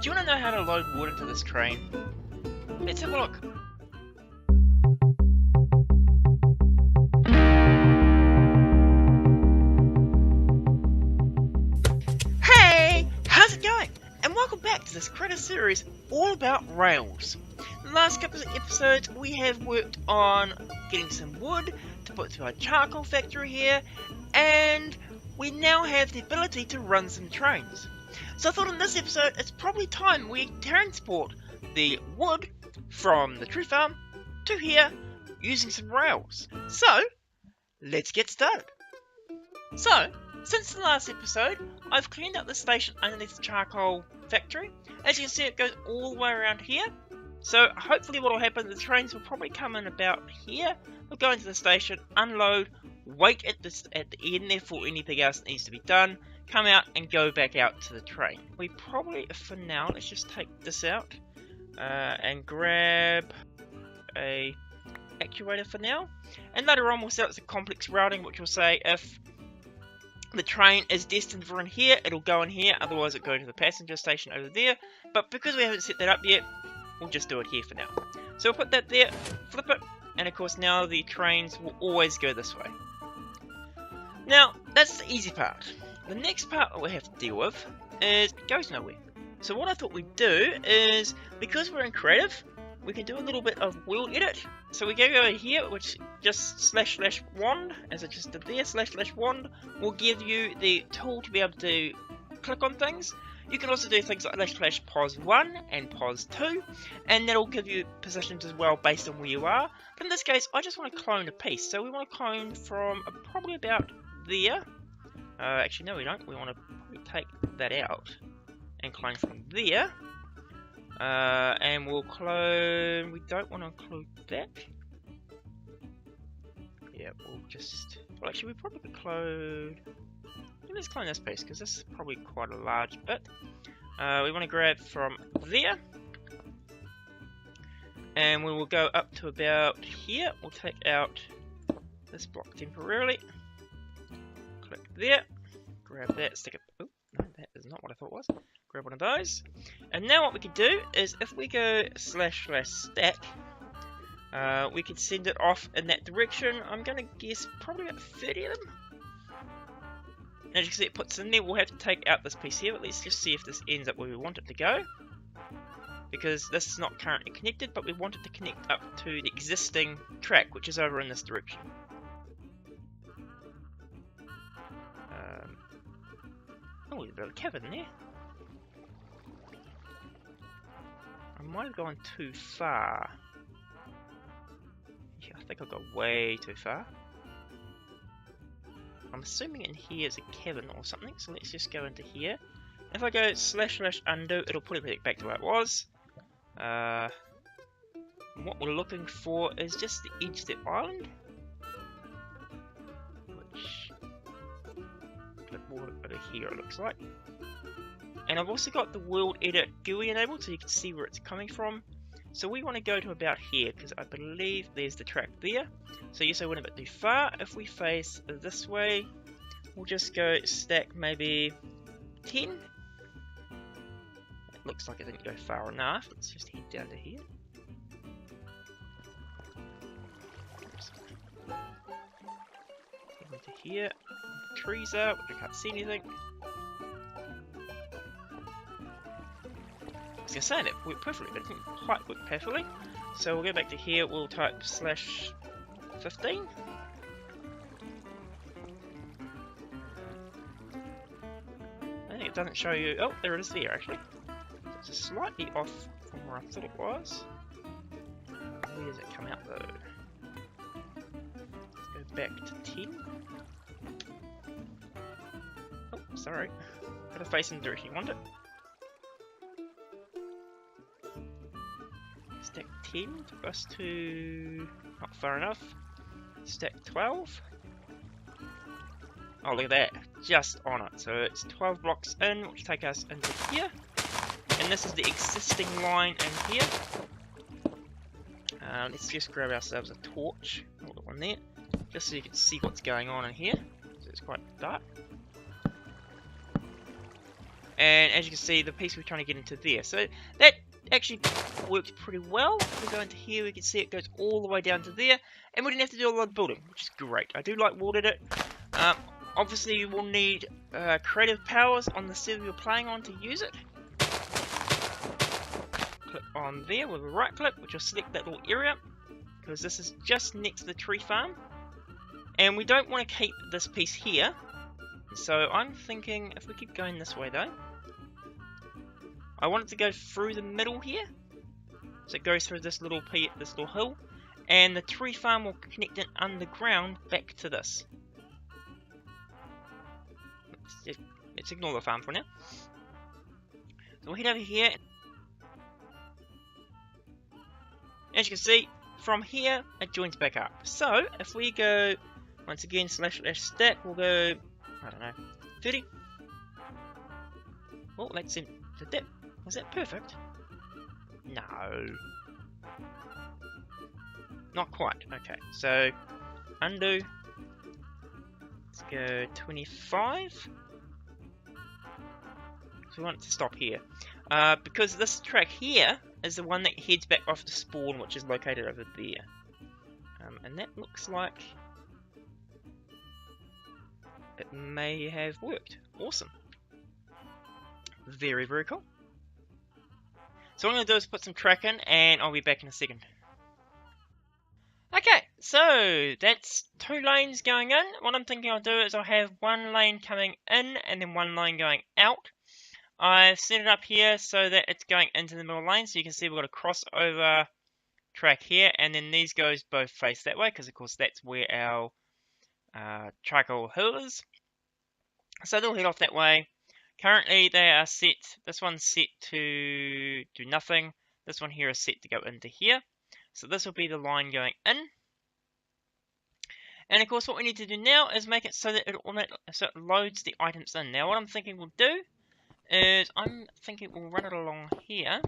Do you want to know how to load wood into this train? Let's have a look. Hey! How's it going? And welcome back to this credit series all about rails. In the last couple of episodes we have worked on getting some wood to put through our charcoal factory here, and we now have the ability to run some trains. So I thought in this episode it's probably time we transport the wood from the tree farm to here using some rails. So let's get started. So since the last episode I've cleaned up the station underneath the charcoal factory. As you can see, it goes all the way around here. So hopefully what will happen, the trains will probably come in about here. We'll go into the station, unload, wait at the end there for anything else that needs to be done, come out and go back out to the train. We probably, for now, let's just take this out and grab a actuator for now. And later on we'll set up some complex routing, which will say if the train is destined for in here, it'll go in here, otherwise it'll go to the passenger station over there. But because we haven't set that up yet, we'll just do it here for now. So we'll put that there, flip it, and of course now the trains will always go this way. Now, that's the easy part. The next part that we have to deal with is it goes nowhere. So what I thought we'd do is, because we're in creative, we can do a little bit of world edit. So we go over here, which just / wand, as I just did there, / wand will give you the tool to be able to click on things. You can also do things like / pos 1 and pos 2, and that'll give you positions as well based on where you are. But in this case, I just want to clone a piece. So we want to clone from probably about there. Actually, no, we don't. We want to probably take that out and clone from there. And we'll clone. We don't want to include that. Yeah, we'll just. Well, actually, we probably could clone. Let's clone this piece because this is probably quite a large bit. We want to grab from there, and we will go up to about here. We'll take out this block temporarily. Click there, grab that, stick it. Oh, no, that is not what I thought it was. Grab one of those, and now what we can do is if we go / stack, we can send it off in that direction. I'm going to guess probably about 30 of them. As you can see, it puts in there. We'll have to take out this piece here, but let's just see if this ends up where we want it to go. Because this is not currently connected, but we want it to connect up to the existing track, which is over in this direction. Oh, there's a bit of a cavern there. I might have gone too far. Yeah, I think I've got way too far. I'm assuming in here is a cavern or something, so let's just go into here. If I go / undo, it'll put it back to where it was. What we're looking for is just the edge of the island, which a bit more over here it looks like. And I've also got the world edit GUI enabled, so you can see where it's coming from. So we want to go to about here, because I believe there's the track there. So yes, I went a bit too far. If we face this way, we'll just go stack maybe 10. It looks like it didn't go far enough. Let's just head down to here. Oops. Head into here. The trees are, which I can't see anything. I was going to say that worked perfectly, but it didn't quite work perfectly. So we'll go back to here, we'll type /15. I think it doesn't show you. Oh, there it is there actually. So it's just slightly off from where I thought it was. Where does it come out though? Let's go back to 10. Oh, sorry. Gotta face in the direction you want it. Stack 10 took us to not far enough. Stack 12. Oh, look at that, just on it. So it's 12 blocks in, which take us into here. And this is the existing line in here. Let's just grab ourselves a torch, hold one there, just so you can see what's going on in here. So it's quite dark. and as you can see, the piece we're trying to get into there. So that actually works pretty well. If we go into here, we can see it goes all the way down to there, and we didn't have to do a lot of building, which is great. I do like worldedit. Obviously, you will need creative powers on the server you're playing on to use it. Click on there with a right click, which will select that little area, because this is just next to the tree farm. And we don't want to keep this piece here. So I'm thinking, if we keep going this way though, I want it to go through the middle here. So it goes through this little hill, and the tree farm will connect it underground back to this. Let's ignore the farm for now. So we'll head over here. As you can see, from here it joins back up. So if we go once again /stack, we'll go, I don't know, 30. Well, let's see. Was that perfect? No. Not quite. Okay, so undo. Let's go 25. So we want it to stop here. Because this track here is the one that heads back off the spawn, which is located over there. And that looks like it may have worked. Awesome. Very, very cool. So what I'm going to do is put some track in, and I'll be back in a second. Okay, so that's 2 lanes going in. What I'm thinking I'll do is I'll have 1 lane coming in, and then 1 lane going out. I've set it up here so that it's going into the middle lane, so you can see we've got a crossover track here, and then these goes both face that way, because of course that's where our charcoal hill is. So they'll head off that way. Currently they are set, this one's set to do nothing, this one here is set to go into here. So this will be the line going in. And of course what we need to do now is make it so that it loads the items in. Now what I'm thinking we'll do is we'll run it along here.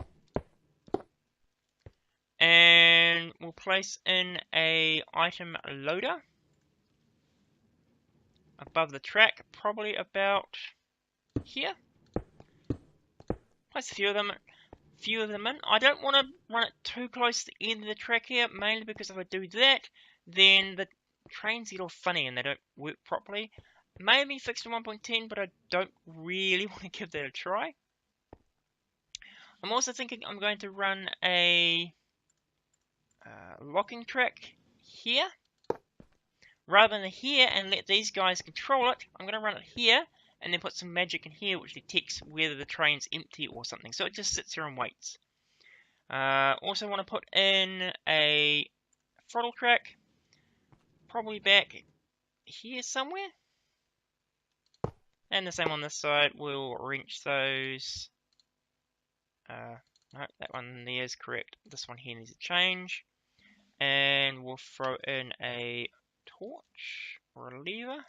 And we'll place in a item loader above the track, probably about here. Place a few of them in. I don't want to run it too close to the end of the track here, mainly because if I do that, then the trains get all funny and they don't work properly. Maybe fixed to 1.10, but I don't really want to give that a try. I'm also thinking I'm going to run a locking track here. Rather than here and let these guys control it, I'm going to run it here and then put some magic in here which detects whether the train's empty or something. So it just sits there and waits. Also want to put in a throttle track, probably back here somewhere. And the same on this side, we'll wrench those. No, that one there is correct. This one here needs a change. And we'll throw in a torch or a lever,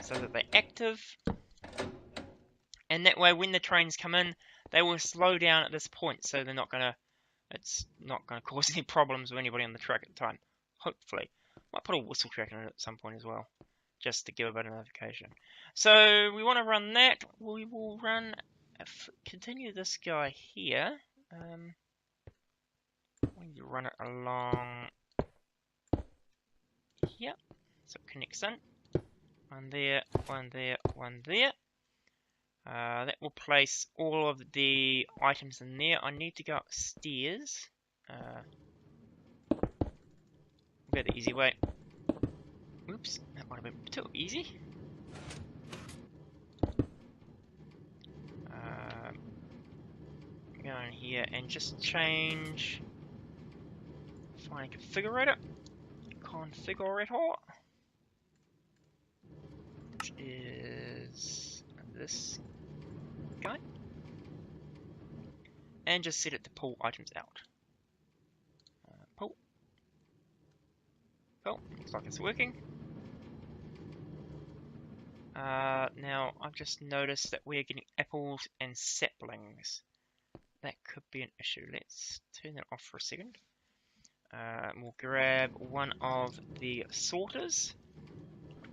so that they're active, and that way when the trains come in they will slow down at this point, so they're not gonna cause any problems with anybody on the track at the time, hopefully. Might put a whistle track in it at some point as well, just to give a bit of notification. So we want to run that. We will continue this guy here. We need to run it along here, so it connects in. One there, one there, one there. That will place all of the items in there. I need to go upstairs. We'll go the easy way. Oops, that might have been too easy. Go in here and just change. Find a configurator. Which is this guy. And just set it to pull items out. Pull. Cool, looks like it's working. Now I've just noticed that we're getting apples and saplings. That could be an issue. Let's turn that off for a second. We'll grab one of the sorters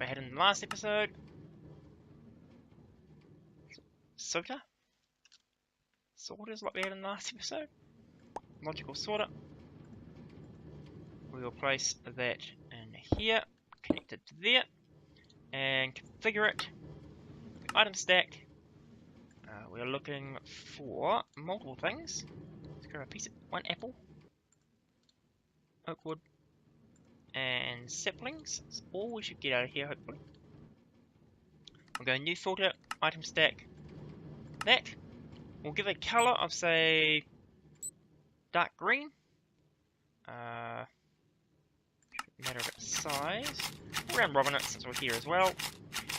I had in the last episode. Sorters like we had in the last episode. Logical sorter. We will place that in here, connect it to there, and configure it. Item stack. We are looking for multiple things. Let's grab a piece of one apple, oak wood, and saplings. That's all we should get out of here, hopefully. We'll go new filter, item stack. That. We'll give a color of, say, dark green. Matter of its size. We'll round robin it since we're here as well.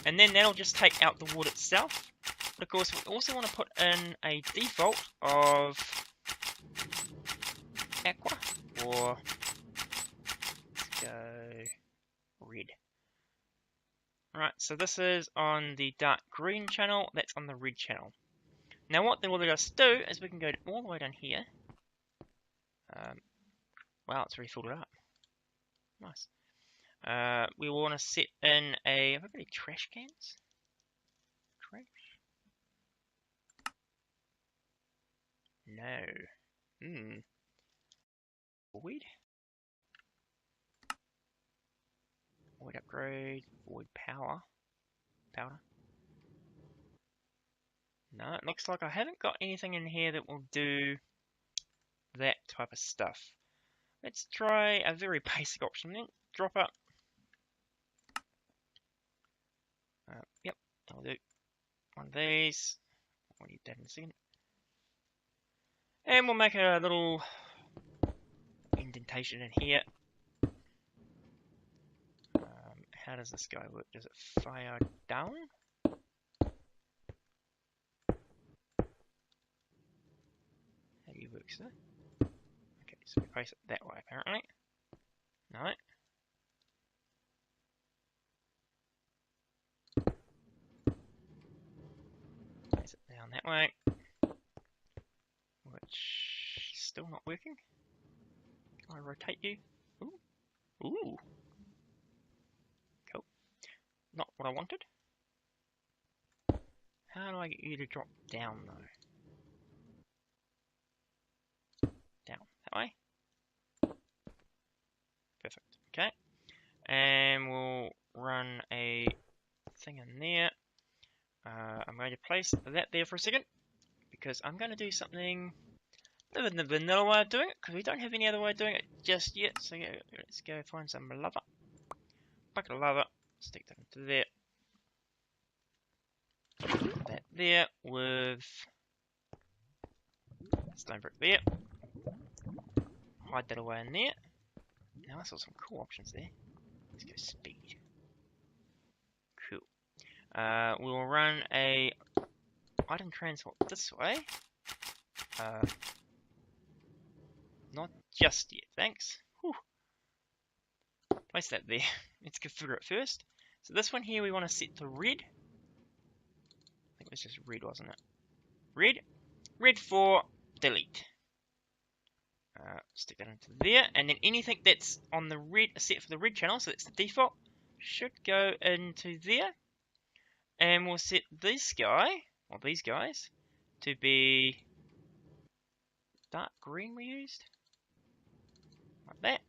And then that'll just take out the wood itself. But of course, we also want to put in a default of aqua, or let's go red. Right, so this is on the dark green channel, that's on the red channel. Now what then will let us do is we can go all the way down here. Wow, it's already filled it up. Nice. We will want to set in a... Have I got any trash cans? Trash? No. Void? Void upgrade. Void power. Powder. No, it looks like I haven't got anything in here that will do that type of stuff. Let's try a very basic option then. Drop up. Yep, that'll do. One of these. We'll need that in a second. And we'll make a little indentation in here. How does this guy work? Does it fire down? How do you work, sir? Okay, so we place it that way apparently. No. Place it down that way. Which is still not working. Can I rotate you? Ooh. Ooh. Cool. Not what I wanted. How do I get you to drop down though? Down. That way? Perfect. Okay. And we'll run a thing in there. I'm going to place that there for a second, because I'm going to do something other than the vanilla way of doing it, because we don't have any other way of doing it just yet. So yeah, let's go find some lava. Bucket of lava. Stick that into there. Put that there with stone brick there. Hide that away in there. Now I saw some cool options there. Let's go speed. Cool. We'll run a item transport this way. Not just yet, thanks. Whew. Place that there. Let's configure it first. So this one here we want to set to red. I think it was just red, wasn't it? Red. Red for delete. Stick that into there, and then anything that's on the red, set for the red channel, so that's the default, should go into there. And we'll set this guy, or these guys, to be dark green we used. Like that.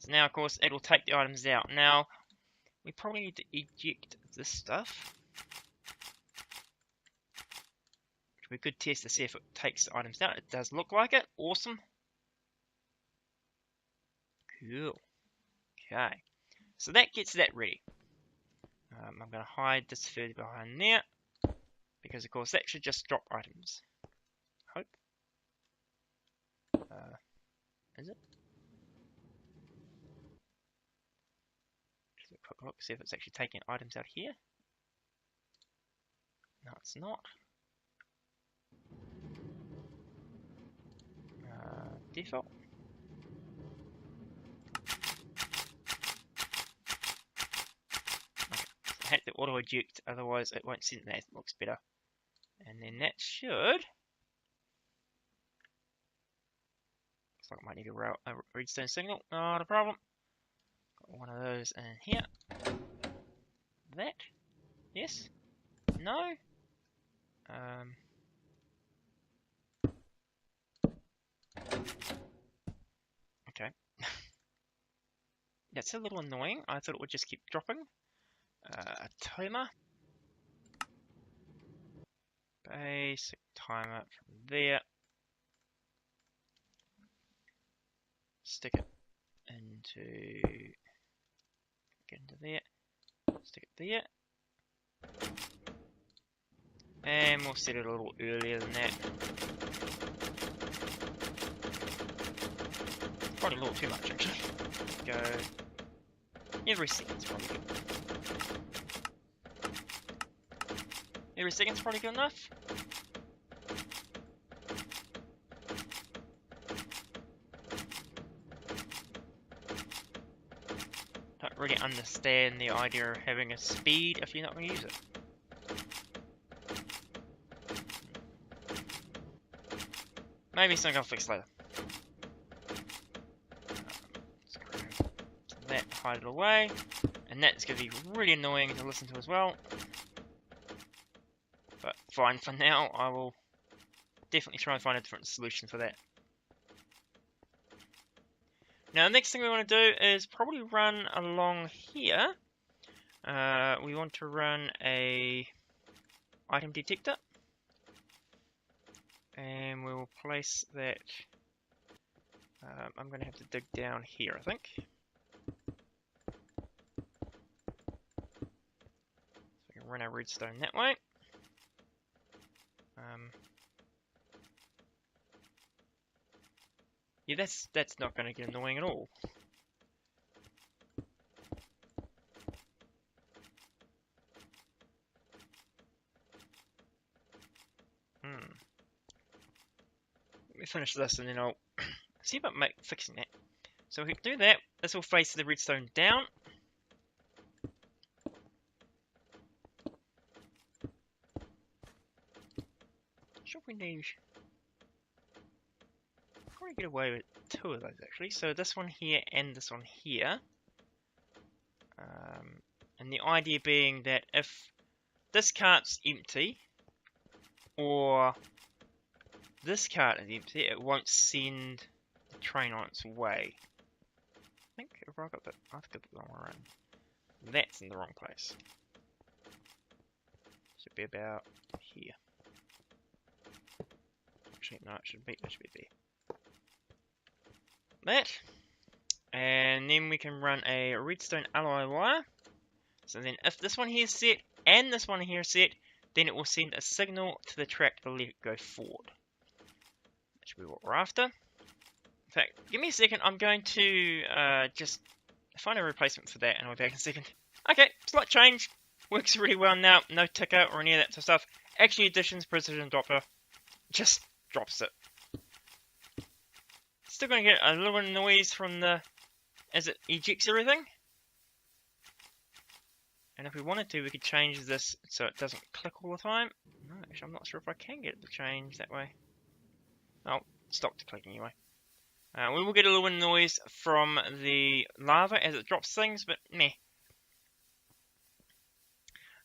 So now, of course, it'll take the items out. Now, we probably need to eject this stuff. We could test to see if it takes the items out. It does look like it. Awesome. Cool. Okay. So that gets that ready. I'm going to hide this further behind there, because of course that should just drop items. Hope. Is it? Just a quick look, see if it's actually taking items out here. No, it's not. Default. Okay. So I had to auto eject, otherwise it won't send that. It looks better. And then that should Looks like I might need a redstone signal. Not a problem. Got one of those in here. That? Yes? No? Okay. That's a little annoying. I thought it would just keep dropping. A timer. Basic timer from there. Stick it get into there. Stick it there. And we'll set it a little earlier than that. Probably a little too much actually. Go every second's probably good. Every second's probably good enough. Don't really understand the idea of having a speed if you're not going to use it. Maybe something I'll fix later. That, hide it away, and that's going to be really annoying to listen to as well. But fine for now. I will definitely try and find a different solution for that. Now, the next thing we want to do is probably run along here. We want to run a item detector, and we will place that. I'm going to have to dig down here, I think. So we can run our redstone that way. Yeah, that's not going to get annoying at all. Let me finish this and then I'll see about fixing that. So we can do that. This will face the redstone down. Sure, we need. Probably get away with two of those actually. So this one here and this one here. And the idea being that if this cart's empty or this cart is empty, it won't send the train on its way. I think if I got the wrong one around. That's in the wrong place. Should be about here. Actually, no, it should be there. That, and then we can run a redstone alloy wire. So then, if this one here is set and this one here is set, then it will send a signal to the track to let it go forward. That should be what we're after. In fact, give me a second. I'm going to just find a replacement for that, and I'll be back in a second. Okay, slight change. Works really well now. No ticker or any of that sort of stuff. Actually, Addition's precision dropper just drops it. Still going to get a little bit of noise from as it ejects everything. And if we wanted to, we could change this so it doesn't click all the time. No, actually, I'm not sure if I can get it to change that way. Oh, stopped clicking anyway. We will get a little bit of noise from the lava as it drops things, but meh.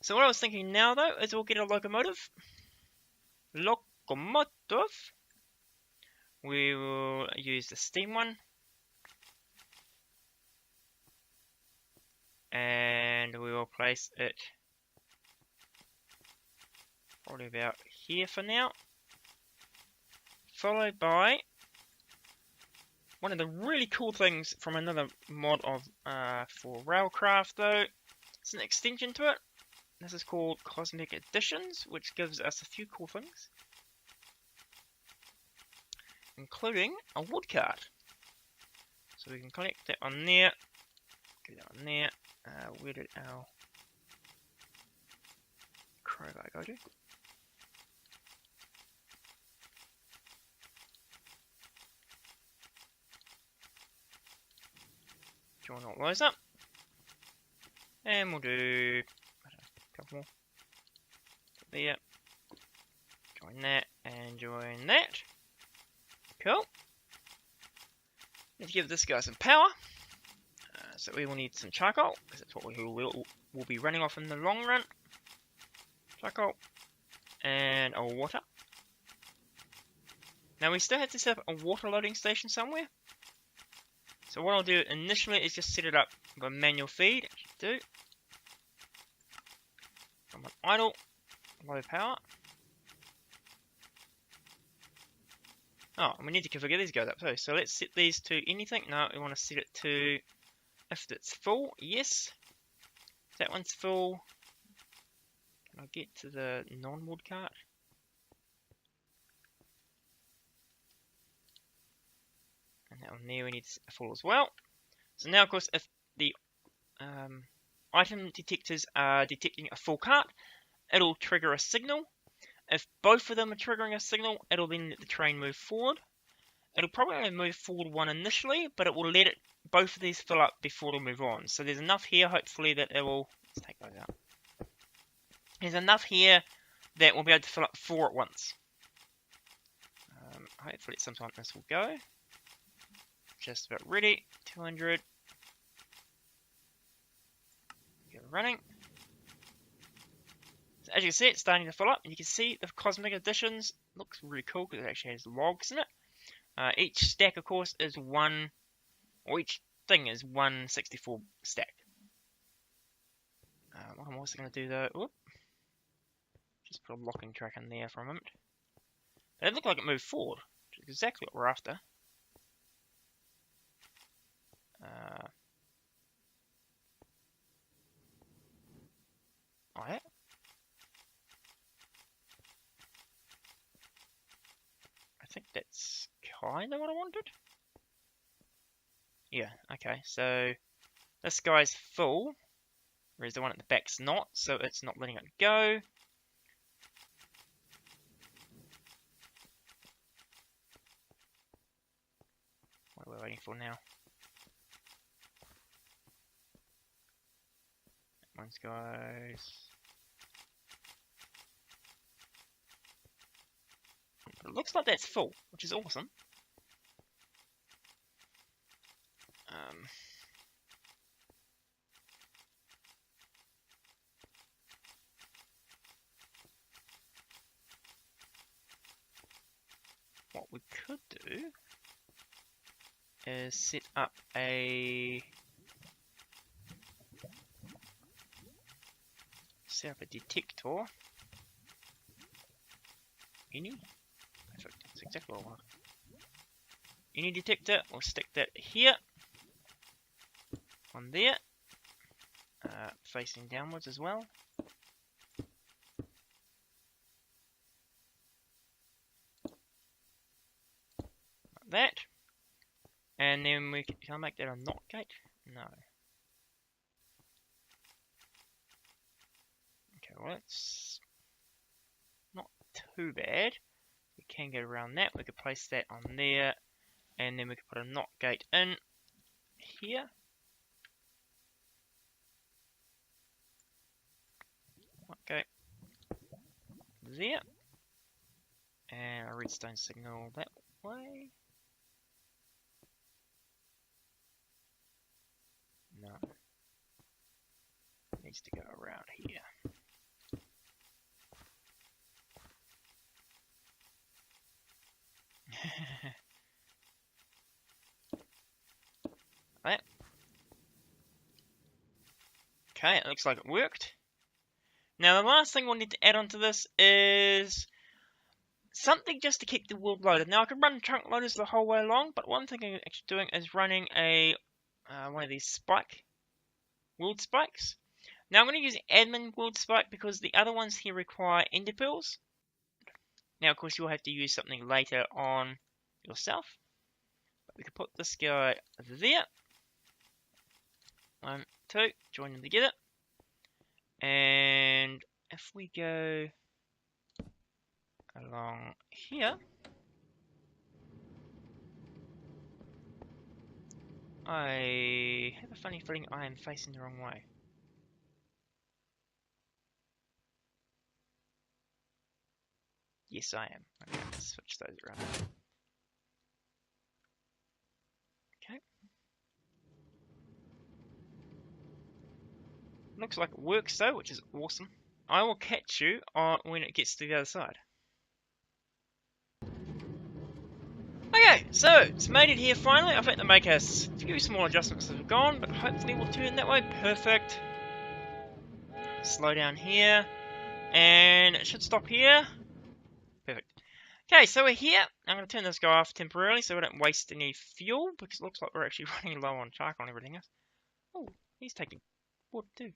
So what I was thinking now, though, is we'll get a locomotive. Locomotive. We will use the steam one. And we will place it probably about here for now. Followed by one of the really cool things from another mod of for Railcraft, though. It's an extension to it. This is called Cosmic Additions, which gives us a few cool things, including a wood cart. So we can connect that on there. Get that on there. Where did our crowbar go to? Join all those up. And we'll do a couple more. There. Join that and join that. Cool. Let's give this guy some power. So we will need some charcoal, because that's what we will be running off in the long run. Charcoal. And a water. Now we still have to set up a water loading station somewhere. So what I'll do initially is just set it up by manual feed. Do. I'm on idle. Low power. Oh, and we need to configure these guys up too. So let's set these to anything. No, we want to set it to, if it's full, yes. That one's full. Can I get to the non-wood cart? And that one there we need full as well. So now, of course, if the item detectors are detecting a full cart, it'll trigger a signal. If both of them are triggering a signal, it'll then let the train move forward. It'll probably only move forward one initially, but it will let it both of these fill up before it'll move on. So there's enough here, hopefully, that it will... Let's take those out. There's enough here that we'll be able to fill up 4 at once. Hopefully at some time this will go. Just about ready. 200. Get running. So as you can see, it's starting to fill up. And you can see the cosmic additions. Looks really cool because it actually has logs in it. Each stack, of course, is one, or each thing is 164 stack. What I'm also going to do though, whoop, just put a locking track in there for a moment. But it looked like it moved forward, which is exactly what we're after. Oh yeah. I think that's kind of what I wanted. Yeah, okay, so this guy's full, whereas the one at the back's not, so it's not letting it go. What are we waiting for now? That one's goes. It looks like that's full, which is awesome. What we could do is set up a detector. Any? Perfect. That's exactly what I want. Any detector, we'll stick that here. One there. Facing downwards as well. Like that. And then we can I make that a NOT gate? No. Okay, well it's not too bad. We can get around that. We could place that on there, and then we could put a NOT gate in here. Okay, there, and a redstone signal that way. No, it needs to go around here. That. Okay, it looks like it worked. Now the last thing we'll need to add onto this is something just to keep the world loaded. Now I can run chunk loaders the whole way along, but one thing I'm actually doing is running a one of these world spikes. Now I'm going to use admin world spike because the other ones here require ender pearls. Now of course you'll have to use something later on yourself. But we can put this guy there. 1, 2, join them together. And if we go along here, I have a funny feeling I am facing the wrong way. Yes, I am. Okay, let's switch those around. Okay. looks like it works though, which is awesome. I will catch you on when it gets to the other side. Okay, so it's made it here finally. I've had to make a few small adjustments that have gone, but hopefully we'll turn that way. Perfect. Slow down here, and it should stop here. Perfect. Okay, so we're here. I'm going to turn this guy off temporarily so we don't waste any fuel, because it looks like we're actually running low on charcoal and everything else. Oh, he's taking wood too.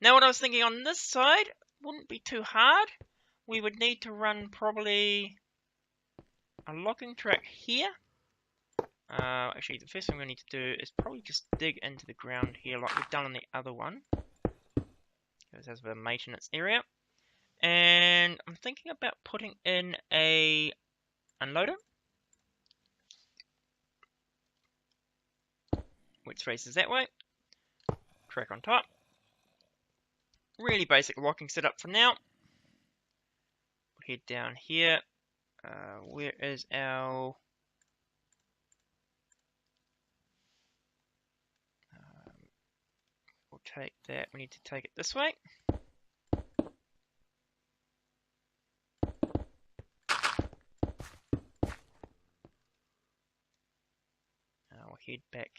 Now what I was thinking on this side wouldn't be too hard. We would need to run probably a logging track here. Actually, the first thing we need to do is probably just dig into the ground here like we've done on the other one. This has a maintenance area. And I'm thinking about putting in a unloader, which faces that way. Track on top. Really basic locking setup for now. We'll head down here. Where is our... we'll take that. We need to take it this way. We'll head back.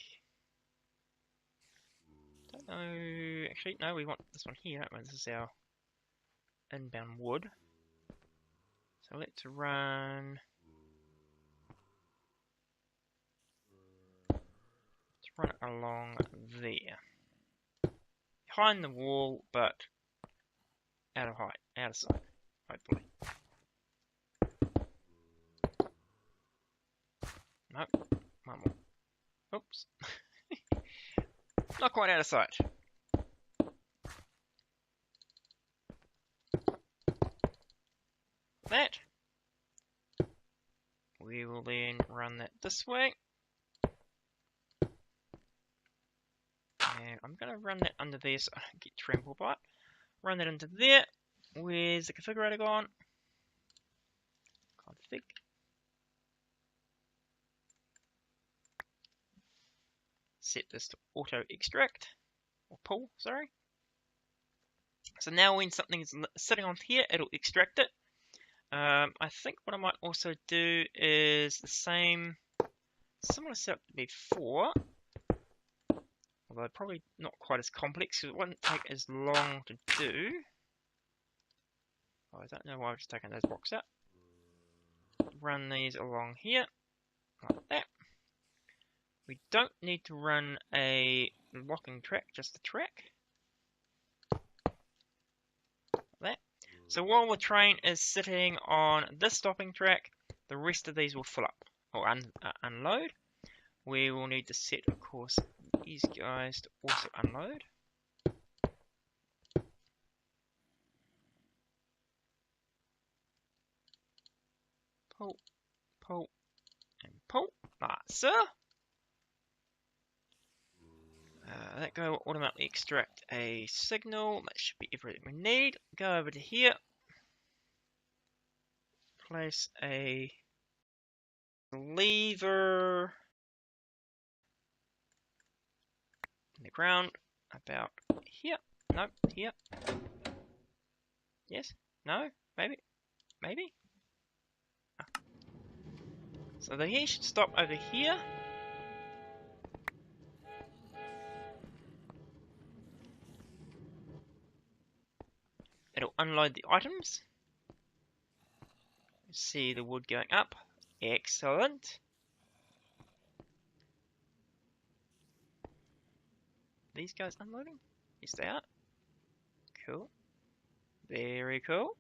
Don't know. Actually, no, we want this one here. This is our inbound wood. So let's run. Let's run it along there, behind the wall, but out of height, out of sight, hopefully. Nope. One more. Oops. Not quite out of sight. That. We will then run that this way. And I'm going to run that under there so I don't get trampled by it. Run that into there. Where's the configurator gone? Config. Set this to auto extract. Or pull, sorry. So now when something is sitting on here, it'll extract it. I think what I might also do is the same, similar setup to before. Although probably not quite as complex, because it wouldn't take as long to do. Oh, I don't know why I've just taken those blocks out. Run these along here, like that. We don't need to run a locking track, just the track. Like that. So while the train is sitting on this stopping track, the rest of these will fill up, or unload. We will need to set, of course, these guys to also unload. Pull, pull, and pull. Ah, sir. That guy will automatically extract a signal. That should be everything we need. Go over to here. Place a lever in the ground about here. Nope, here. Yes? No? Maybe? Maybe? Ah. So the here should stop over here. It'll unload the items. See the wood going up. Excellent. These guys unloading? Yes, they are. Cool. Very cool.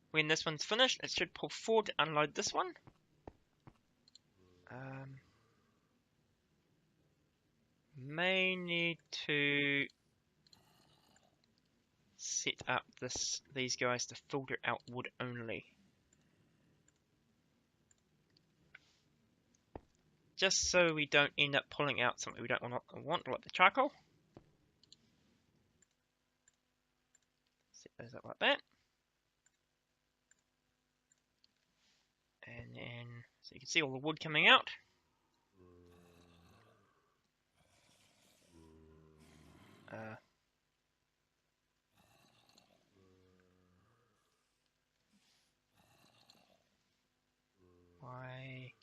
When this one's finished, it should pull forward to unload this one. May need to set up these guys to filter out wood only. Just so we don't end up pulling out something we don't want like the charcoal. Set those up like that. And then, so you can see all the wood coming out. Why?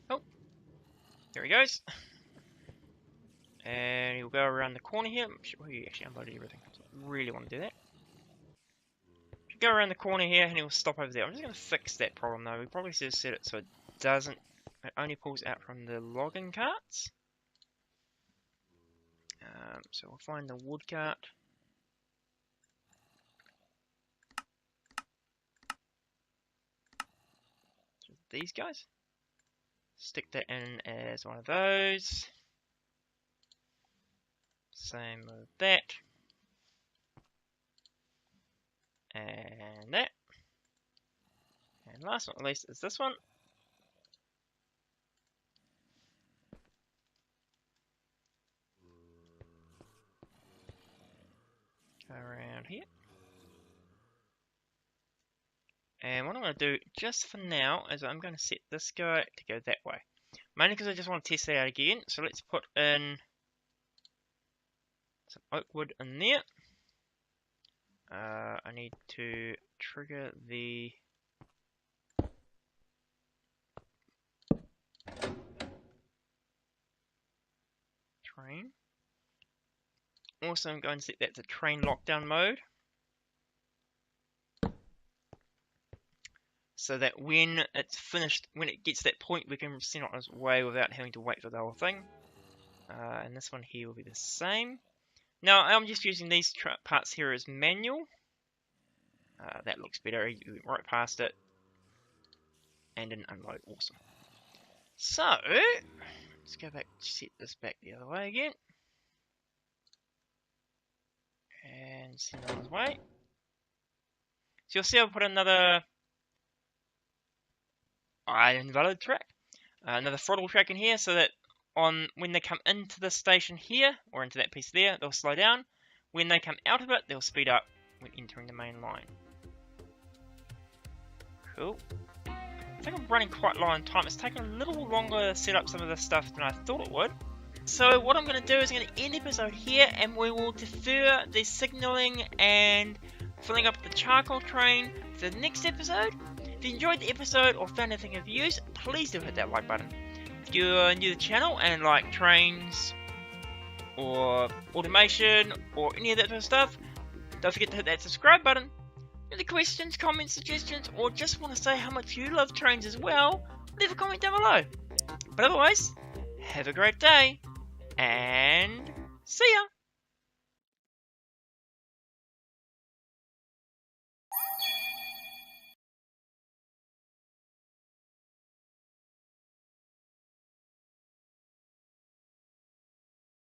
Oh, there he goes. And he'll go around the corner here. He actually unloaded everything. So I really want to do that. He'll go around the corner here and he'll stop over there. I'm just going to fix that problem though. We probably should have set it so it doesn't. It only pulls out from the login carts. So we'll find the wood cart. So these guys. Stick that in as one of those. Same with that. And that. And last but not least is this one. Go around here. And what I'm going to do just for now is I'm going to set this guy to go that way. Mainly because I just want to test that out again. So let's put in some oak wood in there. I need to trigger the train. Also, I'm going to set that to train lockdown mode. So that when it's finished, when it gets to that point, we can send it on its way without having to wait for the whole thing. And this one here will be the same. Now, I'm just using these parts here as manual. That looks better. You went right past it. And didn't unload. Awesome. So, let's go back, set this back the other way again. And send it on its way. So you'll see I'll put another invalid track. Another throttle track in here so that when they come into the station here, or into that piece there, they'll slow down. When they come out of it, they'll speed up when entering the main line. Cool. I think I'm running quite low on time. It's taken a little longer to set up some of this stuff than I thought it would. So what I'm going to do is I'm going to end the episode here, and we will defer the signalling and filling up the charcoal train for the next episode. If you enjoyed the episode or found anything of use, please do hit that like button. If you're new to the channel and like trains or automation or any of that sort of stuff, don't forget to hit that subscribe button. Any questions, comments, suggestions, or just want to say how much you love trains as well, leave a comment down below. But otherwise, have a great day, and